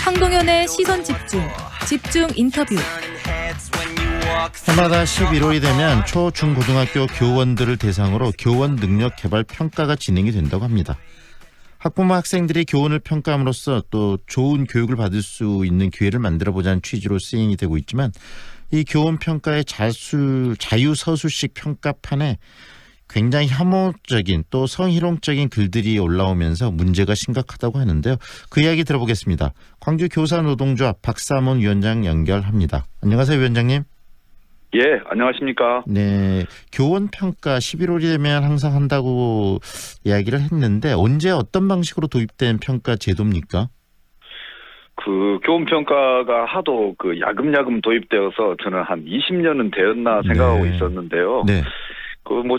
황동현의 시선 집중, 집중 인터뷰. 해마다 11월이 되면 초, 중, 고등학교 교원들을 대상으로 교원 능력 개발 평가가 진행이 된다고 합니다. 학부모 학생들이 교원을 평가함으로써 또 좋은 교육을 받을 수 있는 기회를 만들어보자는 취지로 시행이 되고 있지만 이 교원 평가의 자유서술식 평가판에 굉장히 혐오적인 또 성희롱적인 글들이 올라오면서 문제가 심각하다고 하는데요. 그 이야기 들어보겠습니다. 광주 교사노동조합 박삼원 위원장 연결합니다. 안녕하세요, 위원장님. 예, 안녕하십니까. 네, 교원 평가 11월이 되면 항상 한다고 이야기를 했는데 언제 어떤 방식으로 도입된 평가 제도입니까? 그 교원 평가가 하도 야금야금 도입되어서 저는 한 20년은 되었나 생각하고 있었는데요. 네.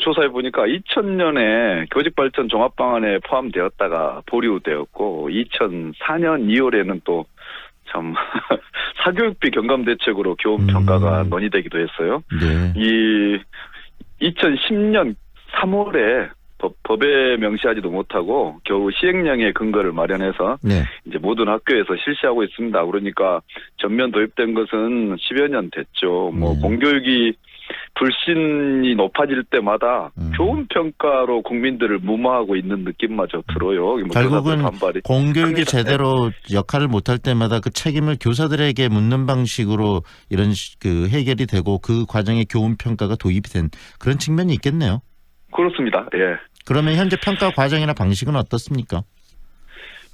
조사해 보니까 2000년에 교직발전 종합방안에 포함되었다가 보류되었고 2004년 2월에는 또 참 사교육비 경감 대책으로 교원 평가가 논의되기도 했어요. 네. 이 2010년 3월에 법에 명시하지도 못하고 겨우 시행령의 근거를 마련해서 네. 이제 모든 학교에서 실시하고 있습니다. 그러니까 전면 도입된 것은 10여 년 됐죠. 공교육이 불신이 높아질 때마다 교원 평가로 국민들을 무마하고 있는 느낌마저 들어요. 결국은 공교육이 제대로 역할을 못할 때마다 그 책임을 교사들에게 묻는 방식으로 이런 해결이 되고 그 과정에 교원 평가가 도입이 된 그런 측면이 있겠네요. 그렇습니다. 예. 그러면 현재 평가 과정이나 방식은 어떻습니까?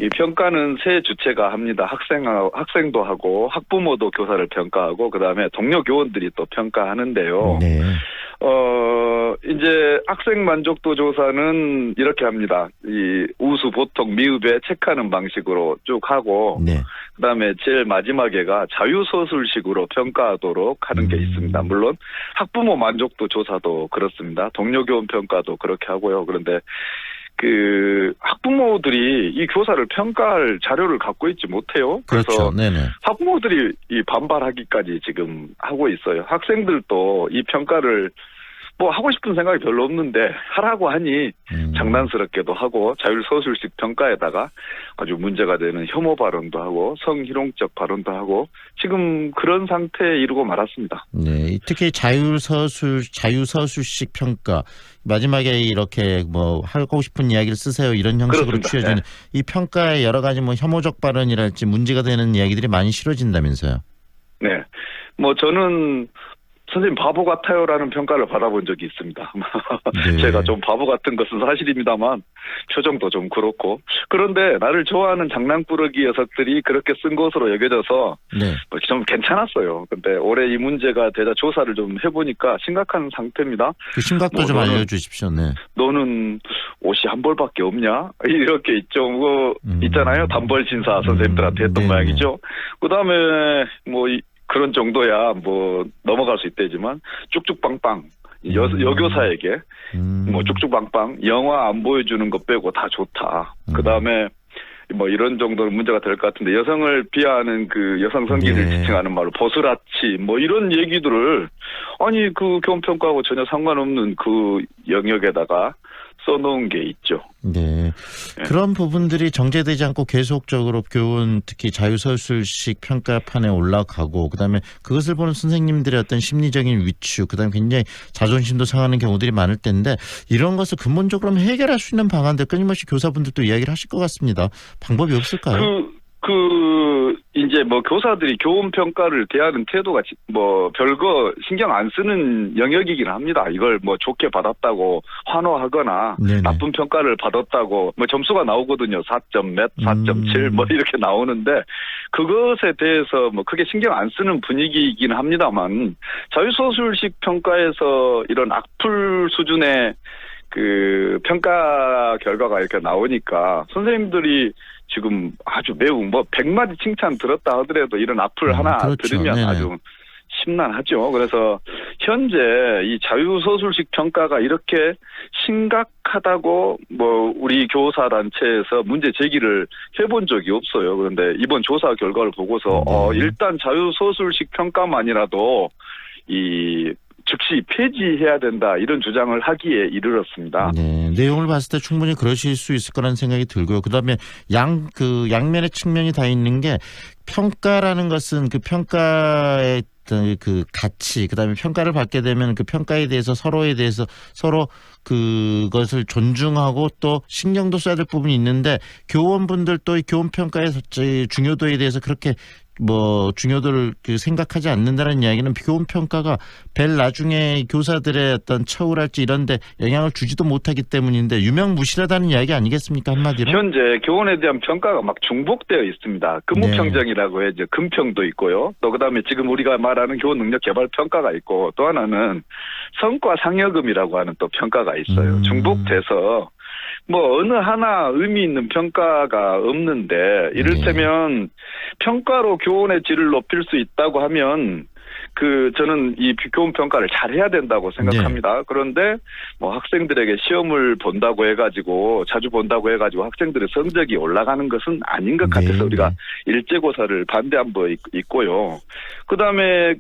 이 평가는 세 주체가 합니다. 학생도 하고 학부모도 교사를 평가하고 그다음에 동료 교원들이 또 평가하는데요. 네. 이제 학생 만족도 조사는 이렇게 합니다. 이 우수, 보통, 미흡에 체크하는 방식으로 쭉 하고 네. 그다음에 제일 마지막에가 자유서술식으로 평가하도록 하는 게 있습니다. 물론 학부모 만족도 조사도 그렇습니다. 동료 교원 평가도 그렇게 하고요. 그런데 학부모들이 이 교사를 평가할 자료를 갖고 있지 못해요. 그래서 그렇죠. 네네. 학부모들이 이 반발하기까지 지금 하고 있어요. 학생들도 이 평가를 하고 싶은 생각이 별로 없는데 하라고 하니 장난스럽게도 하고 자율서술식 평가에다가 아주 문제가 되는 혐오 발언도 하고 성희롱적 발언도 하고 지금 그런 상태에 이르고 말았습니다. 네, 특히 자유서술식 평가 마지막에 이렇게 하고 싶은 이야기를 쓰세요 이런 형식으로 취해지는 이 평가에 여러 가지 혐오적 발언이랄지 문제가 되는 이야기들이 많이 실어진다면서요. 네, 저는 선생님 바보 같아요라는 평가를 받아본 적이 있습니다. 네. 제가 좀 바보 같은 것은 사실입니다만 표정도 좀 그렇고 그런데 나를 좋아하는 장난꾸러기 녀석들이 그렇게 쓴 것으로 여겨져서 네. 좀 괜찮았어요. 근데 올해 이 문제가 되자 조사를 좀 해보니까 심각한 상태입니다. 그 심각도 좀 알려주십시오. 네. 너는 옷이 한 벌밖에 없냐? 이렇게 있죠. 있잖아요. 단벌 신사 선생님들한테 했던 모양이죠. 그다음에 그런 정도야 넘어갈 수 있대지만 쭉쭉빵빵 여교사에게 쭉쭉빵빵 영화 안 보여주는 것 빼고 다 좋다. 그다음에 이런 정도는 문제가 될 것 같은데 여성을 비하하는 여성 성기를 지칭하는 말로 보스라치 이런 얘기들을 아니 교원 평가하고 전혀 상관없는 영역에다가 써놓은 게 있죠. 네. 그런 부분들이 정제되지 않고 계속적으로 교원 특히 자유서술식 평가판에 올라가고 그다음에 그것을 보는 선생님들의 어떤 심리적인 위축 그다음에 굉장히 자존심도 상하는 경우들이 많을 텐데 이런 것을 근본적으로 해결할 수 있는 방안들 끊임없이 교사분들도 이야기를 하실 것 같습니다. 방법이 없을까요? 이제 교사들이 교원 평가를 대하는 태도가 별거 신경 안 쓰는 영역이긴 합니다. 이걸 좋게 받았다고 환호하거나 네네. 나쁜 평가를 받았다고 점수가 나오거든요. 4점 몇, 4.7 이렇게 나오는데 그것에 대해서 크게 신경 안 쓰는 분위기이긴 합니다만 자유서술식 평가에서 이런 악플 수준의 평가 결과가 이렇게 나오니까 선생님들이 지금 아주 매우 100마디 칭찬 들었다 하더라도 이런 악플 하나 그렇죠. 들으면 네네. 아주 심란하죠. 그래서 현재 이 자유서술식 평가가 이렇게 심각하다고 우리 교사단체에서 문제 제기를 해본 적이 없어요. 그런데 이번 조사 결과를 보고서 일단 자유서술식 평가만이라도 이 즉시 폐지해야 된다 이런 주장을 하기에 이르렀습니다. 네, 내용을 봤을 때 충분히 그러실 수 있을 거라는 생각이 들고요. 그다음에 양면의 측면이 다 있는 게 평가라는 것은 그 평가의 그 가치, 그다음에 평가를 받게 되면 그 평가에 대해서 서로에 대해서 서로 그것을 존중하고 또 신경도 써야 될 부분이 있는데 교원분들도 이 교원 평가의 중요도에 대해서 그렇게 중요도를 생각하지 않는다는 이야기는 교원 평가가 벨 나중에 교사들의 어떤 처우랄지 이런데 영향을 주지도 못하기 때문인데 유명무실하다는 이야기 아니겠습니까, 한마디로? 현재 교원에 대한 평가가 막 중복되어 있습니다. 근무평정이라고 해 이제 금평도 있고요. 또 그다음에 지금 우리가 말하는 교원 능력 개발 평가가 있고 또 하나는 성과 상여금이라고 하는 또 평가가 있어요. 중복돼서 어느 하나 의미 있는 평가가 없는데 이를테면 평가로 교원의 질을 높일 수 있다고 하면 저는 이 교원 평가를 잘 해야 된다고 생각합니다. 그런데 학생들에게 시험을 본다고 해가지고 자주 본다고 해가지고 학생들의 성적이 올라가는 것은 아닌 것 같아서 우리가 일제고사를 반대한 바 있고요. 그다음에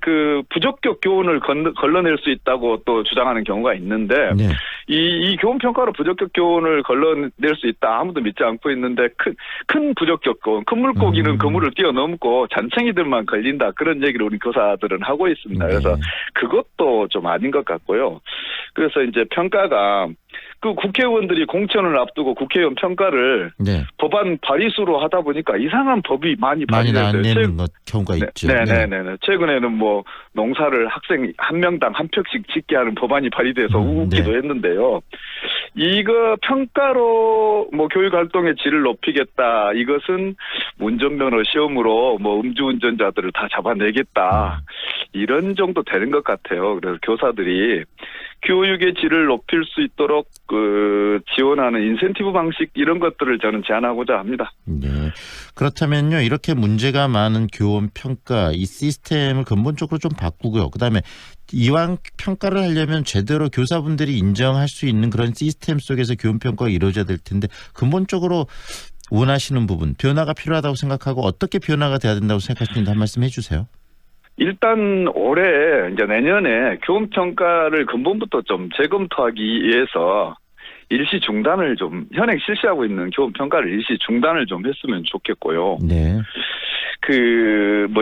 부적격 교원을 걸러낼 수 있다고 또 주장하는 경우가 있는데 이 교원 평가로 부적격 교원을 걸러낼 수 있다 아무도 믿지 않고 있는데 큰 부적격 교원, 큰 물고기는 그물을 뛰어넘고 잔챙이들만 걸린다 그런 얘기를 우리 교사들은 하고 있습니다. 그래서 그것도 좀 아닌 것 같고요. 그래서 이제 평가가 국회의원들이 공천을 앞두고 국회의원 평가를 법안 발의수로 하다 보니까 이상한 법이 많이 발의되는 경우가 있죠. 네네네. 최근에는 농사를 학생 한 명당 한 평씩 짓게 하는 법안이 발의돼서 웃기도 했는데요. 이거 평가로 교육활동의 질을 높이겠다. 이것은 운전면허 시험으로 음주운전자들을 다 잡아내겠다. 이런 정도 되는 것 같아요. 그래서 교사들이 교육의 질을 높일 수 있도록 지원하는 인센티브 방식 이런 것들을 저는 제안하고자 합니다. 네. 그렇다면요. 이렇게 문제가 많은 교원 평가 이 시스템을 근본적으로 좀 바꾸고요. 그다음에 이왕 평가를 하려면 제대로 교사분들이 인정할 수 있는 그런 시스템 속에서 교원 평가가 이루어져야 될 텐데 근본적으로 원하시는 부분 변화가 필요하다고 생각하고 어떻게 변화가 돼야 된다고 생각하시는지 한 말씀 해주세요. 일단 올해 이제 내년에 교원 평가를 근본부터 좀 재검토하기 위해서 일시 중단을 좀 현행 실시하고 있는 교원 평가를 일시 중단을 좀 했으면 좋겠고요. 네.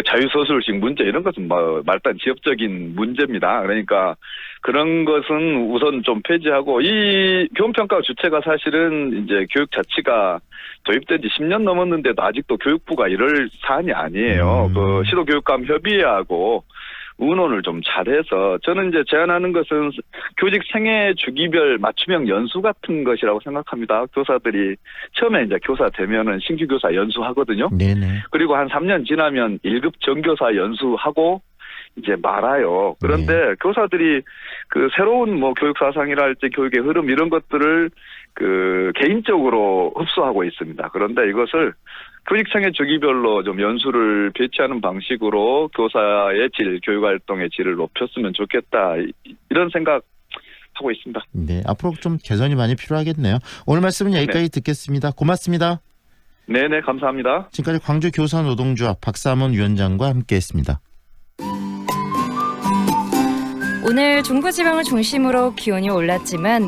자유서술식 문제 이런 것은 말단 지엽적인 문제입니다. 그러니까 그런 것은 우선 좀 폐지하고 이 교원 평가 주체가 사실은 이제 교육 자치가 도입된 지 10년 넘었는데도 아직도 교육부가 이럴 사안이 아니에요. 시도교육감 협의회하고 의논을 좀 잘해서 저는 이제 제안하는 것은 교직 생애 주기별 맞춤형 연수 같은 것이라고 생각합니다. 교사들이 처음에 이제 교사 되면은 신규 교사 연수하거든요. 네네. 그리고 한 3년 지나면 1급 정교사 연수하고 이제 말아요. 그런데 교사들이 새로운 교육 사상이랄지 교육의 흐름 이런 것들을 개인적으로 흡수하고 있습니다. 그런데 이것을 교직생애 주기별로 좀 연수를 배치하는 방식으로 교사의 질, 교육활동의 질을 높였으면 좋겠다. 이런 생각하고 있습니다. 네, 앞으로 좀 개선이 많이 필요하겠네요. 오늘 말씀은 여기까지 듣겠습니다. 고맙습니다. 네네, 감사합니다. 지금까지 광주 교사노동조합 박삼원 위원장과 함께했습니다. 오늘 중부지방을 중심으로 기온이 올랐지만